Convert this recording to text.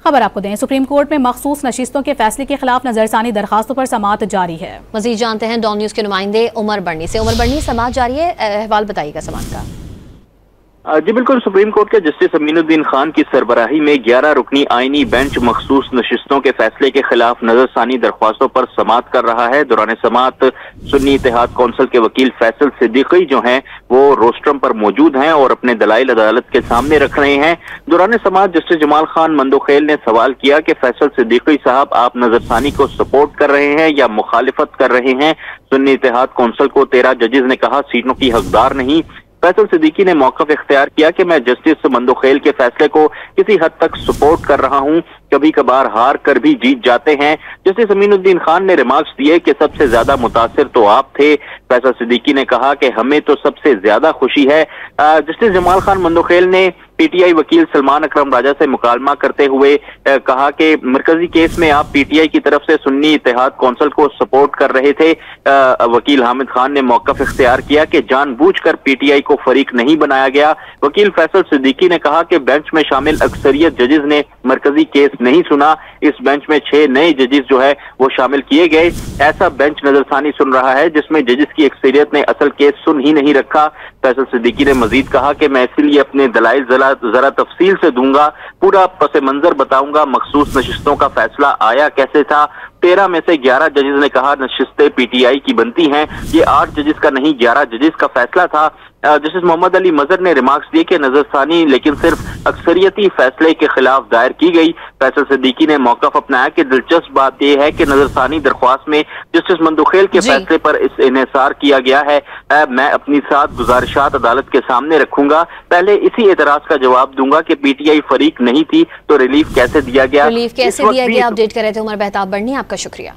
खबर आपको दें, सुप्रीम कोर्ट में मखसूस नशिस्तों के फैसले के खिलाफ नजरसानी दरखास्तों पर समाअत जारी है। मजीद जानते हैं डॉन न्यूज के नुमाइंदे उमर बर्नी से। उमर बर्नी, समाअत जारी है, अहवाल बताइएगा समाअत का। जी बिल्कुल, सुप्रीम कोर्ट के जस्टिस अमीनुद्दीन खान की सरबराही में 11 रुकनी आईनी बेंच मखसूस नशिस्तों के फैसले के खिलाफ नजरसानी दरख्वास्तों पर समाअत कर रहा है। दौरान समाअत सुन्नी इत्तेहाद कौंसिल के वकील फैसल सिद्दीकी जो हैं वो रोस्ट्रम पर मौजूद हैं और अपने दलाइल अदालत के सामने रख रहे हैं। दौरान समाअत जस्टिस जमाल खान मंदोखेल ने सवाल किया कि फैसल सिद्दीकी साहब, आप नजरसानी को सपोर्ट कर रहे हैं या मुखालिफत कर रहे हैं? सुन्नी इत्तेहाद कौंसिल को 13 जजेस ने कहा सीटों की हकदार नहीं। फैसल सिद्दीकी ने मौक़िफ़ इख्तियार किया कि मैं जस्टिस मंदोखेल के फैसले को किसी हद तक सपोर्ट कर रहा हूं, कभी कभार हार कर भी जीत जाते हैं। जस्टिस अमीनुद्दीन खान ने रिमार्क्स दिए कि सबसे ज्यादा मुतासिर तो आप थे। फैसल सिद्दीकी ने कहा कि हमें तो सबसे ज्यादा खुशी है। जस्टिस जमाल खान मंदोखेल ने पीटीआई वकील सलमान अकरम राजा से मुकालमा करते हुए कहा कि मरकजी केस में आप पीटीआई की तरफ से सुन्नी इत्तेहाद कौंसिल को सपोर्ट कर रहे थे। वकील हामिद खान ने मौक़िफ़ इख्तियार किया कि जानबूझकर पीटीआई को फरीक नहीं बनाया गया। वकील फैसल सिद्दीकी ने कहा कि बेंच में शामिल अक्सरियत जजेस ने मरकजी केस नहीं सुना। इस बेंच में 6 नए जजेस जो है वो शामिल किए गए। ऐसा बेंच नजरसानी सुन रहा है जिसमें जजेस की अक्सरियत ने असल केस सुन ही नहीं रखा। फैसल सिद्दीकी ने मजीद कहा कि मैं इसलिए अपने दलाइल जरा तफसील से दूंगा, पूरा पस मंजर बताऊंगा, मखसूस नशिस्तों का फैसला आया कैसे था। 13 में से 11 जजेस ने कहा नशिस्तें पीटीआई की बनती हैं। ये 8 जजेस का नहीं 11 जजेस का फैसला था। जस्टिस मोहम्मद अली मजहर ने रिमार्क्स दिए कि नजरसानी लेकिन सिर्फ अक्सरियती फैसले के खिलाफ दायर की गई। फैसल सिद्दीकी ने मौक़िफ़ अपनाया कि दिलचस्प बात यह है कि नजरसानी दरख्वास्त में जस्टिस मंदोखेल के फैसले पर इन्हिसार किया गया है। मैं अपनी 7 गुजारिशात अदालत के सामने रखूंगा। पहले इसी एतराज का जवाब दूंगा कि पीटीआई फरीक नहीं थी तो रिलीफ कैसे दिया गया। रिलीफ कैसे दिया गया अपडेट कर रहे थे उमर बहताब बर्नी, आपका शुक्रिया।